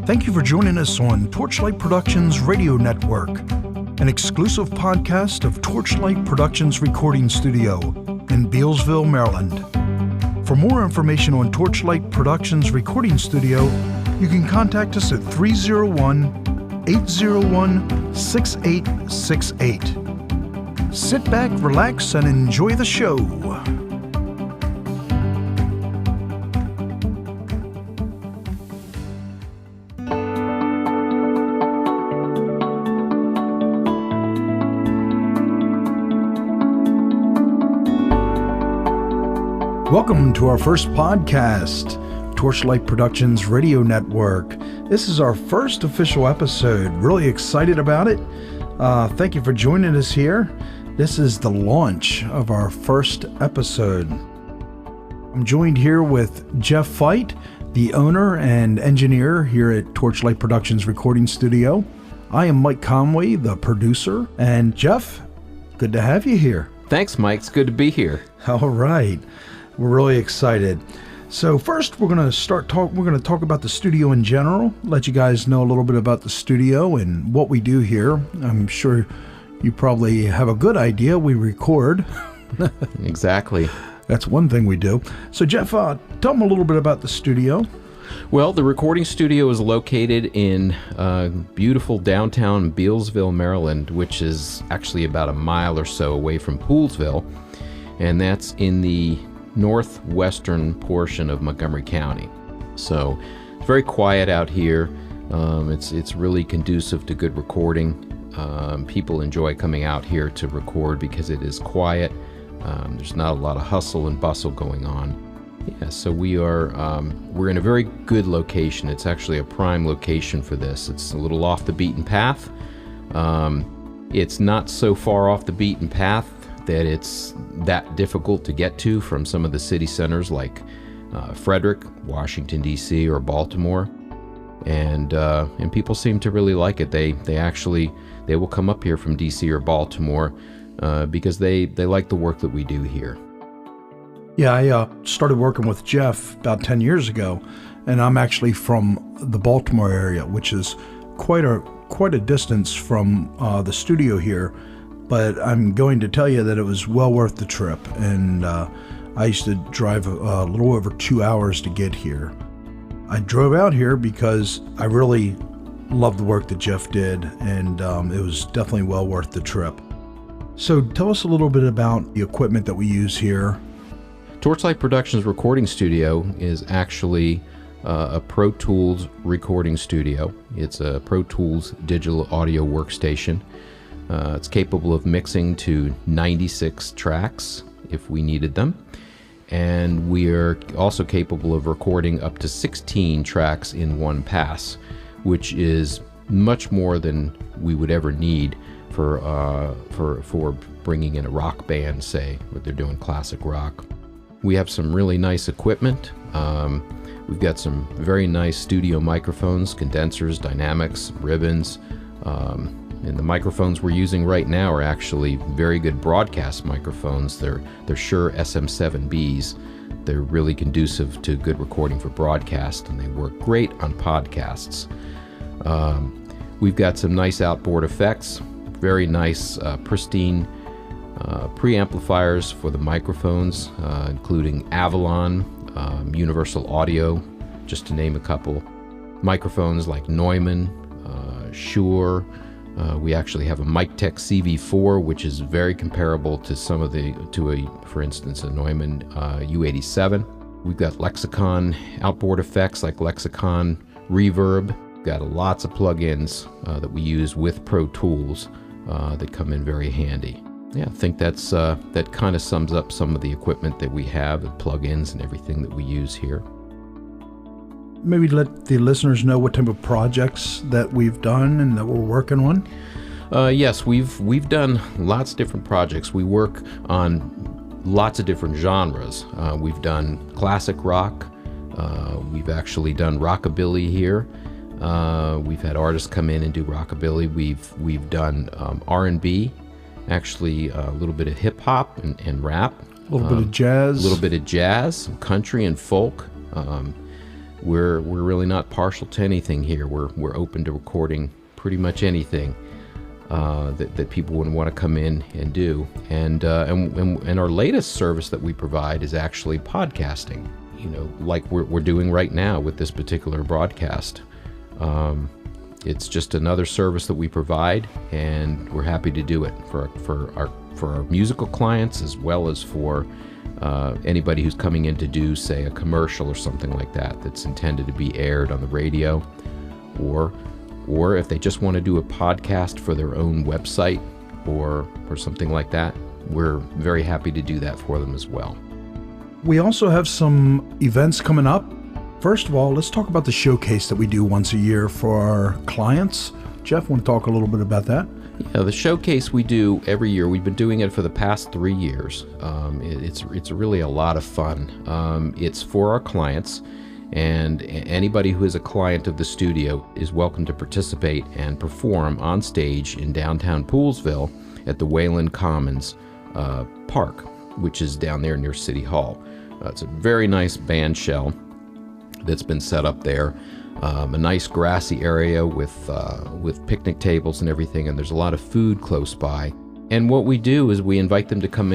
Thank you for joining us on Torchlight Productions Radio Network, an exclusive podcast of Torchlight Productions Recording Studio in Bealsville, Maryland. For more information on Torchlight Productions Recording Studio, you can contact us at 301-801-6868. Sit back, relax, and enjoy the show. Welcome to our first podcast, Torchlight Productions Radio Network. This is our first official episode. Really excited about it. Thank you for joining us here. This is the launch of our first episode. I'm joined here with Jeff Feit, the owner and engineer here at Torchlight Productions Recording Studio. I am Mike Conway, the producer. And Jeff, good to have you here. Thanks, Mike. It's good to be here. All right. We're really excited. So first, we're going to talk about the studio in general, let you guys know a little bit about the studio and what we do here. I'm sure you probably have a good idea. We record. Exactly. That's one thing we do. So Jeff, tell them a little bit about the studio. Well, the recording studio is located in beautiful downtown Bealsville, Maryland, which is actually about a mile or so away from Poolsville, and that's in the northwestern portion of Montgomery County. So it's very quiet out here. It's really conducive to good recording. People enjoy coming out here to record because it is quiet. There's not a lot of hustle and bustle going on. Yeah, so we're in a very good location. It's actually a prime location for this. It's a little off the beaten path. It's not so far off the beaten path that it's that difficult to get to from some of the city centers like Frederick, Washington, D.C., or Baltimore. And people seem to really like it. They will come up here from D.C. or Baltimore because they like the work that we do here. Yeah, I started working with Jeff about 10 years ago, and I'm actually from the Baltimore area, which is quite a distance from the studio here. But I'm going to tell you that it was well worth the trip, and I used to drive a little over 2 hours to get here. I drove out here because I really loved the work that Jeff did, and it was definitely well worth the trip. So tell us a little bit about the equipment that we use here. Torchlight Productions Recording Studio is actually a Pro Tools recording studio. It's a Pro Tools digital audio workstation. It's capable of mixing to 96 tracks if we needed them. And we are also capable of recording up to 16 tracks in one pass, which is much more than we would ever need for bringing in a rock band, say, where they're doing classic rock. We have some really nice equipment. We've got some very nice studio microphones, condensers, dynamics, ribbons. And the microphones we're using right now are actually very good broadcast microphones. They're Shure SM7Bs. They're really conducive to good recording for broadcast, and they work great on podcasts. We've got some nice outboard effects, very nice pristine preamplifiers for the microphones, including Avalon, Universal Audio, just to name a couple. Microphones like Neumann, Shure. We actually have a MicTech CV4, which is very comparable to for instance, a Neumann U87. We've got Lexicon outboard effects like Lexicon Reverb. We've got lots of plugins that we use with Pro Tools that come in very handy. Yeah, I think that kind of sums up some of the equipment that we have, the plugins and everything that we use here. Maybe let the listeners know what type of projects that we've done and that we're working on. Yes, we've done lots of different projects. We work on lots of different genres. We've done classic rock. We've actually done rockabilly here. We've had artists come in and do rockabilly. We've done R&B, actually a little bit of hip hop and rap. A little bit of jazz. A little bit of jazz, some country and folk. we're really not partial to anything here. We're open to recording pretty much anything that people would want to come in and do. And our latest service that we provide is actually podcasting. Like we're doing right now with this particular broadcast. It's just another service that we provide, and we're happy to do it for our musical clients, as well as for anybody who's coming in to do, say, a commercial or something like that that's intended to be aired on the radio, or if they just want to do a podcast for their own website or something like that. We're very happy to do that for them as well. We also have some events coming up. First of all, let's talk about the showcase that we do once a year for our clients. Jeff, want to talk a little bit about that? Yeah, the showcase we do every year. We've been doing it for the past 3 years. It's really a lot of fun. It's for our clients, and anybody who is a client of the studio is welcome to participate and perform on stage in downtown Poolesville at the Wayland Commons Park, which is down there near City Hall. It's a very nice band shell that's been set up there. A nice grassy area with picnic tables and everything, and there's a lot of food close by. And what we do is we invite them to come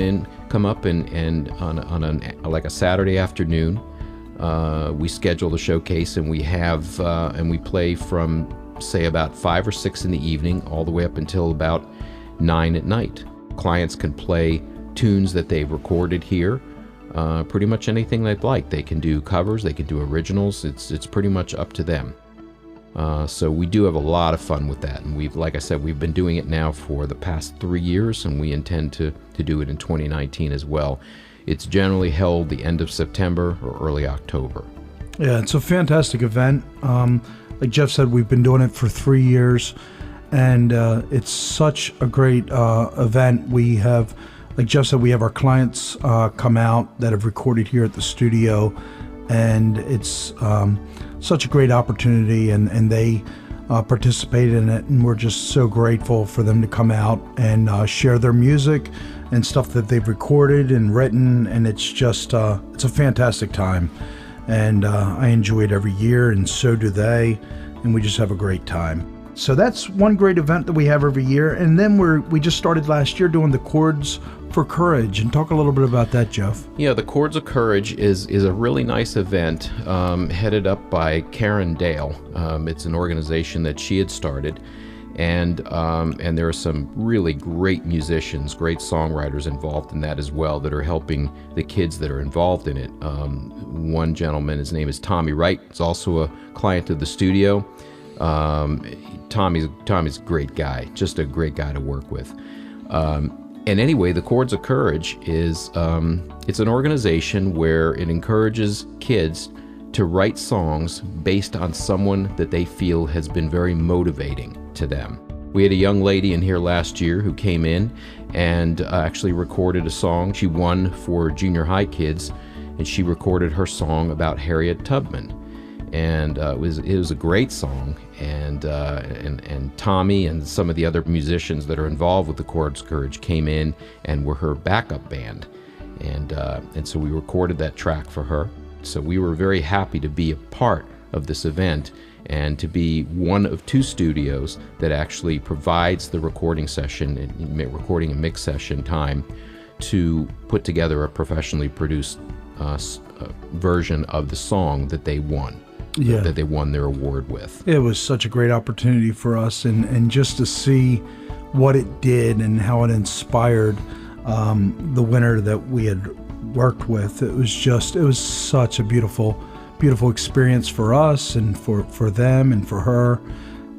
up and on like a Saturday afternoon, we schedule the showcase, and we play from, say, about 5 or 6 in the evening all the way up until about 9 at night. Clients can play tunes that they've recorded here. Pretty much anything they'd like. They can do covers, they can do originals. It's pretty much up to them. So we do have a lot of fun with that, and like I said, we've been doing it now for the past 3 years, and we intend to do it in 2019 as well. It's generally held the end of September or early October. Yeah, it's a fantastic event. Like Jeff said, we've been doing it for 3 years, and it's such a great event. We have, like Jeff said, we have our clients come out that have recorded here at the studio, and it's such a great opportunity, and they participate in it, and we're just so grateful for them to come out and share their music and stuff that they've recorded and written, and it's just it's a fantastic time, and I enjoy it every year, and so do they, and we just have a great time. So that's one great event that we have every year. And then we just started last year doing the Chords for Courage. And talk a little bit about that, Jeff. Yeah, the Chords of Courage is a really nice event headed up by Karen Dale. It's an organization that she had started. And there are some really great musicians, great songwriters involved in that as well, that are helping the kids that are involved in it. One gentleman, his name is Tommy Wright. He's also a client of the studio. Tommy's a great guy, just a great guy to work with. And anyway, the Chords of Courage is it's an organization where it encourages kids to write songs based on someone that they feel has been very motivating to them. We had a young lady in here last year who came in and actually recorded a song. She won for junior high kids, and she recorded her song about Harriet Tubman. And it was a great song, and Tommy and some of the other musicians that are involved with the Chords of Courage came in and were her backup band, and so we recorded that track for her. So we were very happy to be a part of this event and to be one of 2 studios that actually provides the recording session, recording and mix session time, to put together a professionally produced version of the song that they won. Yeah. That they won their award with. It was such a great opportunity for us, and just to see what it did and how it inspired the winner that we had worked with. It was such a beautiful experience for us and for them and for her,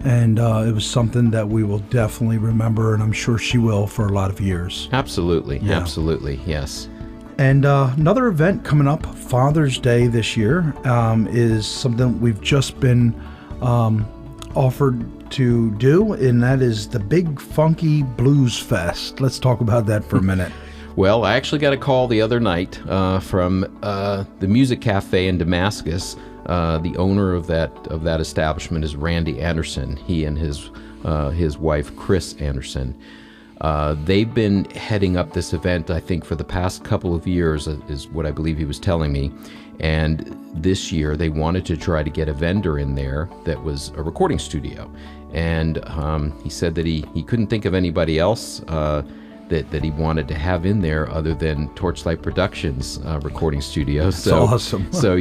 and it was something that we will definitely remember, and I'm sure she will, for a lot of years. Absolutely, yeah. Absolutely, yes. And another event coming up, Father's Day this year, is something we've just been offered to do, and that is the Big Funky Blues Fest. Let's talk about that for a minute. Well, I actually got a call the other night from the Music Cafe in Damascus. The owner of that establishment is Randy Anderson. He and his wife, Chris Anderson. They've been heading up this event, I think, for the past couple of years, is what I believe he was telling me. And this year they wanted to try to get a vendor in there that was a recording studio. And he said that he couldn't think of anybody else that he wanted to have in there other than Torchlight Productions recording studio. So that's awesome. So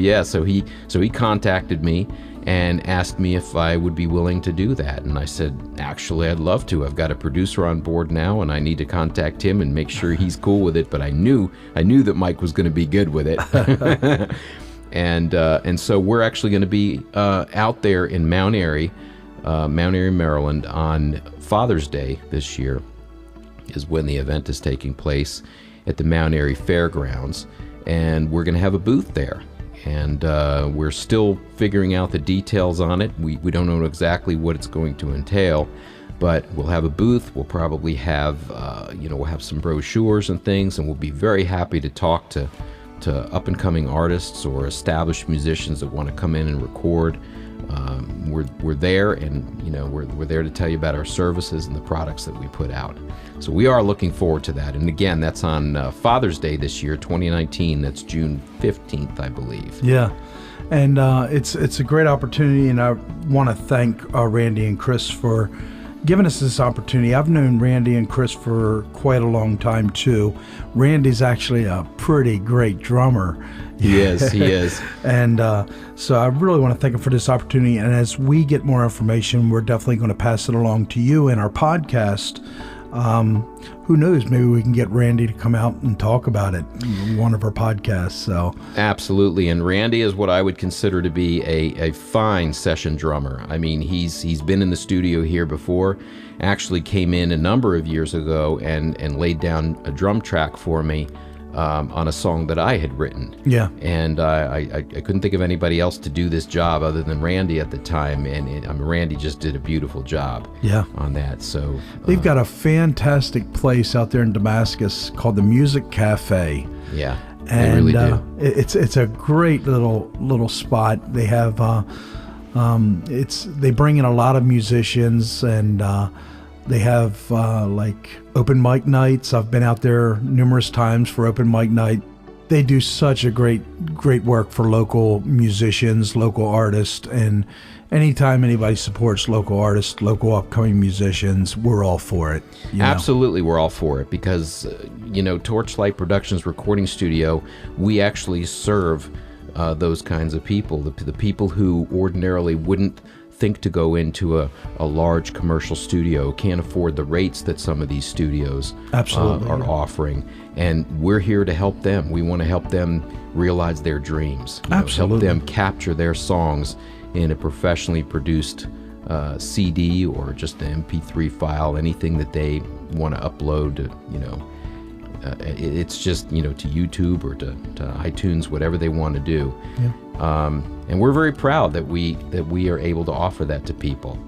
he contacted me and asked me if I would be willing to do that. And I said, actually, I'd love to. I've got a producer on board now, and I need to contact him and make sure he's cool with it. But I knew that Mike was going to be good with it. And so we're actually going to be out there in Mount Airy, Maryland, on Father's Day this year, is when the event is taking place at the Mount Airy Fairgrounds. And we're going to have a booth there. And we're still figuring out the details on it. We don't know exactly what it's going to entail, but we'll have a booth. We'll probably have, we'll have some brochures and things, and we'll be very happy to talk to up-and-coming artists or established musicians that want to come in and record. We're there, and we're there to tell you about our services and the products that we put out. So we are looking forward to that. And again, that's on Father's Day this year, 2019. That's June 15th, I believe. Yeah, and it's a great opportunity, and I want to thank Randy and Chris for giving us this opportunity. I've known Randy and Chris for quite a long time too. Randy's actually a pretty great drummer. He is. And so I really want to thank him for this opportunity. And as we get more information, we're definitely going to pass it along to you in our podcast. Who knows, maybe we can get Randy to come out and talk about it in one of our podcasts. So absolutely. And Randy is what I would consider to be a fine session drummer. I mean, he's been in the studio here before, actually came in a number of years ago and laid down a drum track for me on a song that I had written. Yeah. And I couldn't think of anybody else to do this job other than Randy at the time. And Randy just did a beautiful job on that. So they've got a fantastic place out there in Damascus called the Music Cafe. Yeah, and they really do. It's a great little spot. They have they bring in a lot of musicians, and they have like open mic nights. I've been out there numerous times for open mic night. They do such a great work for local musicians, local artists, and anytime anybody supports local artists, local upcoming musicians, we're all for it. Absolutely, we're all for it because, Torchlight Productions Recording Studio, we actually serve those kinds of people, the people who ordinarily wouldn't think to go into a large commercial studio, can't afford the rates that some of these studios are offering. And we're here to help them. We want to help them realize their dreams. Help them capture their songs in a professionally produced CD or just an MP3 file, anything that they want to upload, it's just, to YouTube or to iTunes, whatever they want to do. Yeah. And we're very proud that we are able to offer that to people.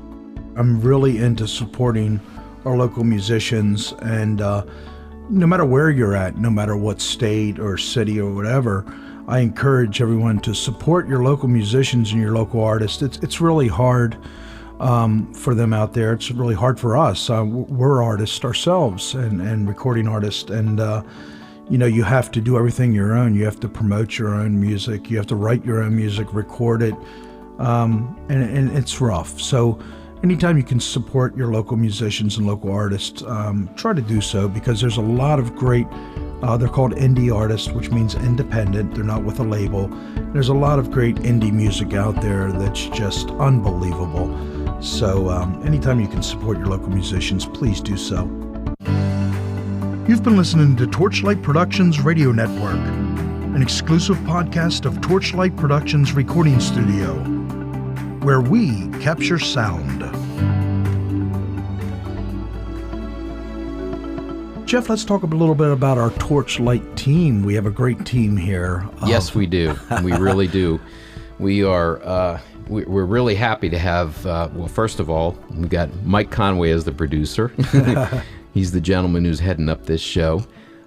I'm really into supporting our local musicians, and no matter where you're at, no matter what state or city or whatever, I encourage everyone to support your local musicians and your local artists. It's really hard for them out there. It's really hard for us. We're artists ourselves and recording artists, and you have to do everything your own. You have to promote your own music. You have to write your own music, record it, and it's rough. So anytime you can support your local musicians and local artists, try to do so, because there's a lot of great, they're called indie artists, which means independent. They're not with a label. There's a lot of great indie music out there that's just unbelievable. So anytime you can support your local musicians, please do so. You've been listening to Torchlight Productions Radio Network, an exclusive podcast of Torchlight Productions Recording Studio, where we capture sound. Jeff, let's talk a little bit about our Torchlight team. We have a great team here. Yes, we do. We really do. We are... We're really happy to have, first of all, we've got Mike Conway as the producer. He's the gentleman who's heading up this show.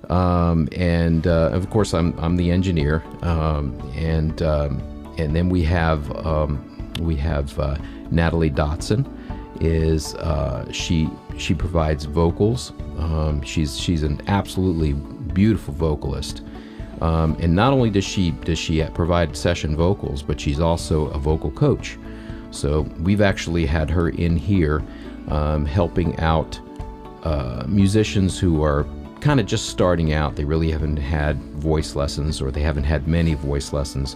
And of course, I'm the engineer. And then we have Natalie Dotson is she provides vocals. She's an absolutely beautiful vocalist, and not only does she provide session vocals, but she's also a vocal coach. So we've actually had her in here helping out musicians who are kind of just starting out. They really haven't had voice lessons, or they haven't had many voice lessons.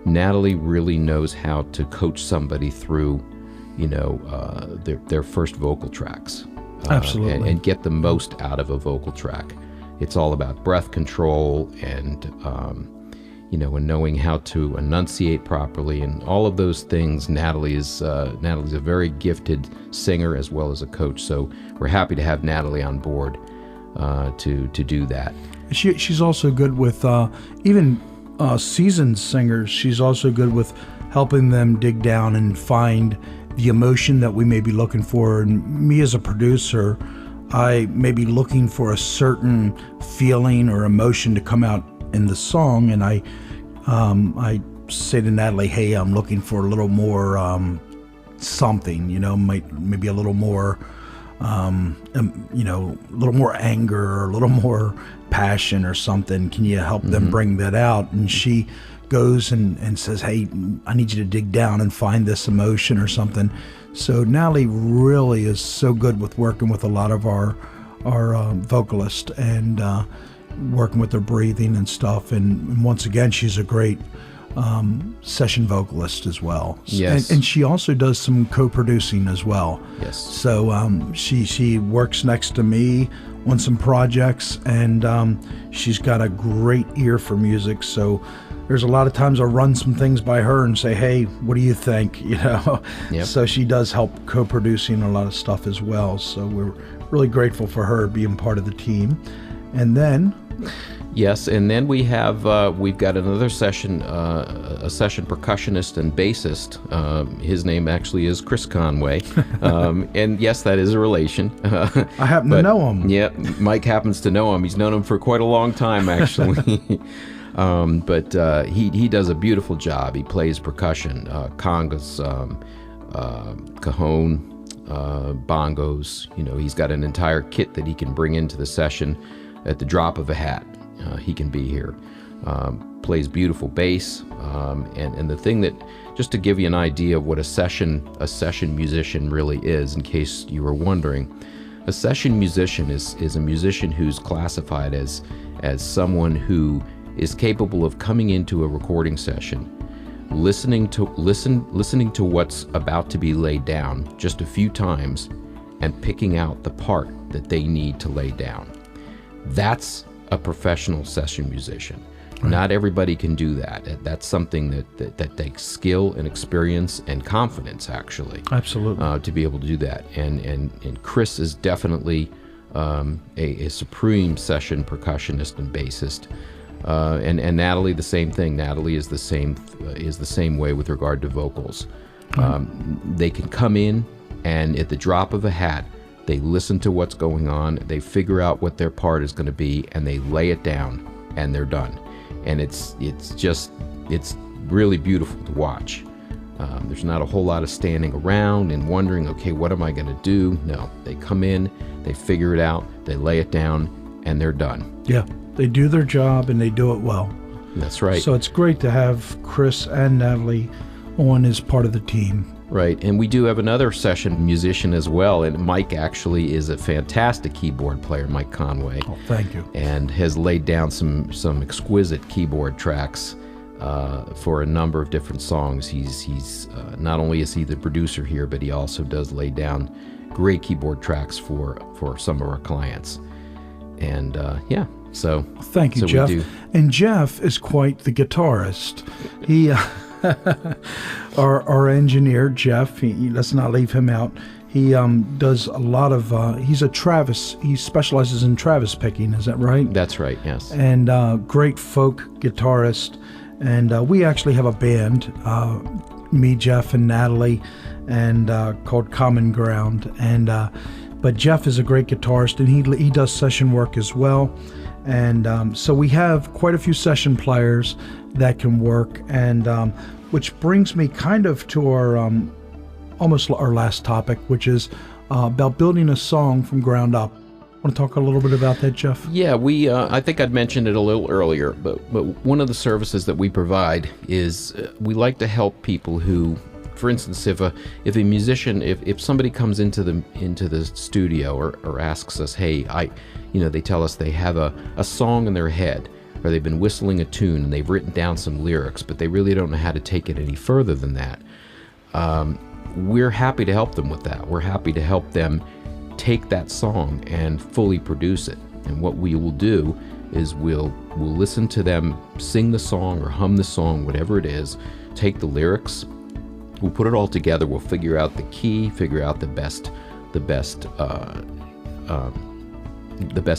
Natalie really knows how to coach somebody through, their first vocal tracks. Absolutely. And get the most out of a vocal track. It's all about breath control and, and knowing how to enunciate properly and all of those things. Natalie's a very gifted singer as well as a coach. So we're happy to have Natalie on board to do that. She's also good with even seasoned singers. She's also good with helping them dig down and find the emotion that we may be looking for. And me as a producer, I may be looking for a certain feeling or emotion to come out in the song, and I say to Natalie, "Hey, I'm looking for a little more something, maybe a little more, a little more anger or a little more passion or something. Can you help them bring that out?" And she goes and says, "Hey, I need you to dig down and find this emotion or something." So Natalie really is so good with working with a lot of our vocalists and working with their breathing and stuff. And once again, she's a great session vocalist as well. Yes. And she also does some co-producing as well. Yes. So she works next to me on some projects, and she's got a great ear for music. So there's a lot of times I'll run some things by her and say, "Hey, what do you think?" Yep. So she does help co-producing a lot of stuff as well. So we're really grateful for her being part of the team. And then Yes, and then we've got another session, a session percussionist and bassist. His name actually is Chris Conway, and yes, that is a relation. I happen to know him. Yeah, Mike happens to know him. He's known him for quite a long time, actually. But he does a beautiful job. He plays percussion, congas, cajon, bongos. He's got an entire kit that he can bring into the session at the drop of a hat. He can be here. Plays beautiful bass, and the thing that, just to give you an idea of what a session musician really is, in case you were wondering, a session musician is a musician who's classified as someone who is capable of coming into a recording session, listening to what's about to be laid down just a few times, and picking out the part that they need to lay down. That's a professional session musician. Right. Not everybody can do that. That's something that takes skill and experience and confidence, actually. Absolutely. To be able to do that. And Chris is definitely a supreme session percussionist and bassist. And Natalie, the same thing. Natalie is the same way with regard to vocals. They can come in, and at the drop of a hat, they listen to what's going on, they figure out what their part is going to be, and they lay it down, and they're done. And it's really beautiful to watch. There's not a whole lot of standing around and wondering, okay, what am I going to do? No, they come in, they figure it out, they lay it down, and they're done. Yeah, they do their job, and they do it well. That's right. So it's great to have Chris and Natalie on as part of the team. Right, and we do have another session musician as well, and Mike actually is a fantastic keyboard player, Mike Conway. Oh, thank you. And has laid down some exquisite keyboard tracks for a number of different songs. He's not only is he the producer here, but he also does lay down great keyboard tracks for some of our clients. And so thank you, Jeff. And Jeff is quite the guitarist. He. Our engineer, Jeff, let's not leave him out. He does a lot of, he specializes in Travis picking, is that right? That's right, yes. And great folk guitarist. And we actually have a band, me, Jeff, and Natalie, and called Common Ground. And but Jeff is a great guitarist, and he does session work as well. And so we have quite a few session players that can work, and which brings me kind of to almost our last topic, which is about building a song from ground up. Want to talk a little bit about that, Jeff? Yeah, we. I think I'd mentioned it a little earlier, but one of the services that we provide is we like to help people who, for instance, if a musician, if somebody comes into the studio or asks us, hey, they tell us they have a song in their head, or they've been whistling a tune and they've written down some lyrics, but they really don't know how to take it any further than that. We're happy to help them with that. We're happy to help them take that song and fully produce it. And what we will do is we'll listen to them sing the song or hum the song, whatever it is, take the lyrics, we'll put it all together, we'll figure out the key, figure out the best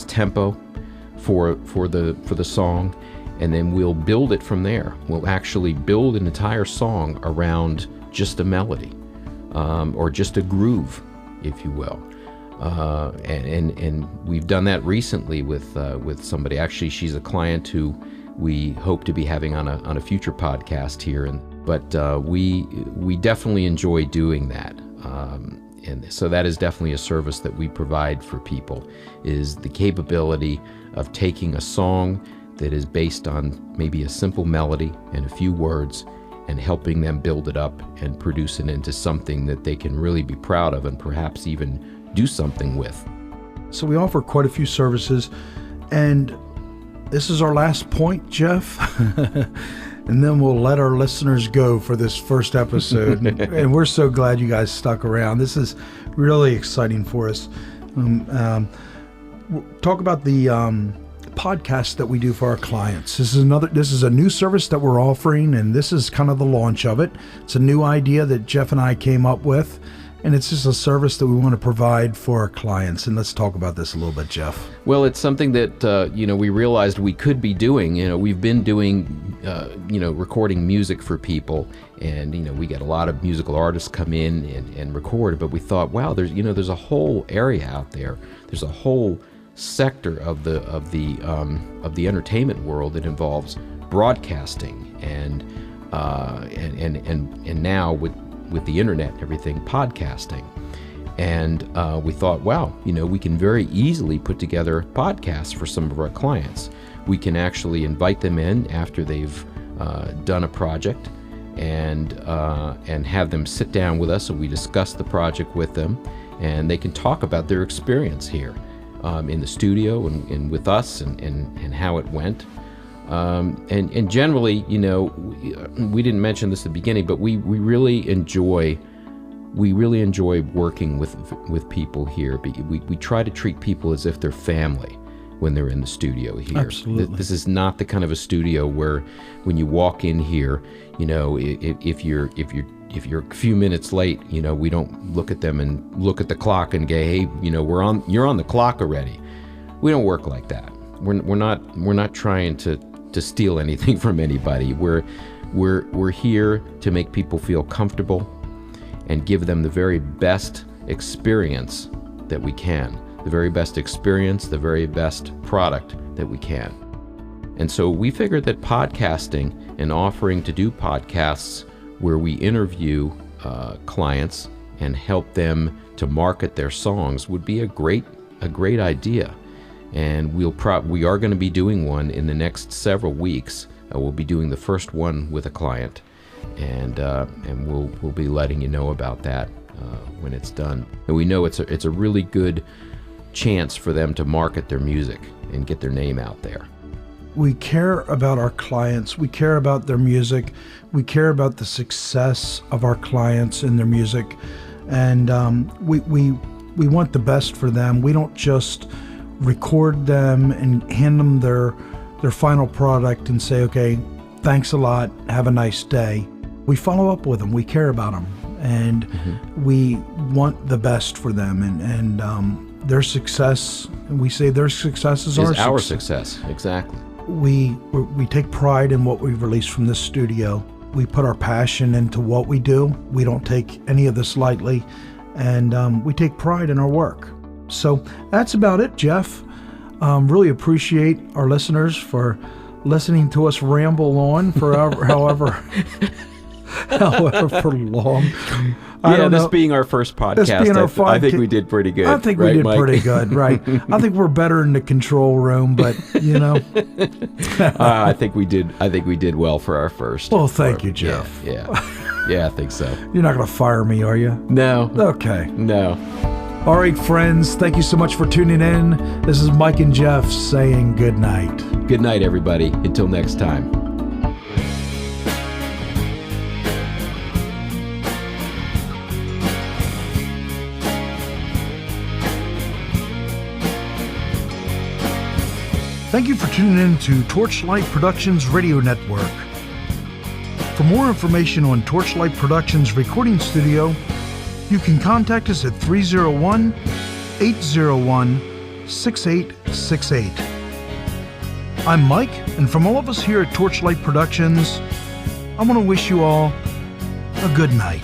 tempo for the song, and then we'll build it from there. We'll actually build an entire song around just a melody, or just a groove, if you will. And we've done that recently with somebody. Actually, she's a client who we hope to be having on a future podcast here. But we definitely enjoy doing that. And so that is definitely a service that we provide for people, is the capability of taking a song that is based on maybe a simple melody and a few words, and helping them build it up and produce it into something that they can really be proud of and perhaps even do something with. So we offer quite a few services, and this is our last point, Jeff. And then we'll let our listeners go for this first episode. And we're so glad you guys stuck around. This is really exciting for us. Talk about the podcast that we do for our clients. This is a new service that we're offering, and this is kind of the launch of it. It's a new idea that Jeff and I came up with, and it's just a service that we want to provide for our clients. And let's talk about this a little bit, Jeff. Well, it's something that we realized we could be doing. We've been doing recording music for people, and we get a lot of musical artists come in and record. But we thought, wow, there's a whole area out there. There's a whole sector of the entertainment world that involves broadcasting and now with the internet and everything, podcasting. And we thought, wow, we can very easily put together podcasts for some of our clients. We can actually invite them in after they've done a project and have them sit down with us, and we discuss the project with them, and they can talk about their experience here in the studio and with us and how it went. And generally, we didn't mention this at the beginning, but we really enjoy working with people here. We try to treat people as if they're family when they're in the studio here. Absolutely. This is not the kind of a studio where when you walk in here, if you're a few minutes late, we don't look at them and look at the clock and go, hey, you're on the clock already. We don't work like that. We're not trying to steal anything from anybody. We're here to make people feel comfortable and give them the very best experience that we can. The very best experience, the very best product that we can. And so we figured that podcasting and offering to do podcasts where we interview clients and help them to market their songs would be a great idea. And we are going to be doing one in the next several weeks. We'll be doing the first one with a client, and we'll be letting you know about that when it's done. And we know it's a really good chance for them to market their music and get their name out there. We care about our clients. We care about their music. We care about the success of our clients and their music, and we want the best for them. We don't just record them and hand them their final product and say, okay, thanks a lot, have a nice day. We follow up with them. We care about them, and we want the best for them, and their success. We say their success is our success. Exactly. We take pride in what we release from this studio. We put our passion into what we do. We don't take any of this lightly, and we take pride in our work. So that's about it, Jeff. Really appreciate our listeners for listening to us ramble on for however however long. This being our first podcast, I think we did pretty good. I think we did pretty good, right? I think we're better in the control room, but I think we did well for our first. Well, thank you, Jeff. Yeah, I think so. You're not going to fire me, are you? No. Okay. No. All right, friends. Thank you so much for tuning in. This is Mike and Jeff saying good night. Good night, everybody. Until next time. Thank you for tuning in to Torchlight Productions Radio Network. For more information on Torchlight Productions Recording Studio, you can contact us at 301-801-6868. I'm Mike, and from all of us here at Torchlight Productions, I want to wish you all a good night.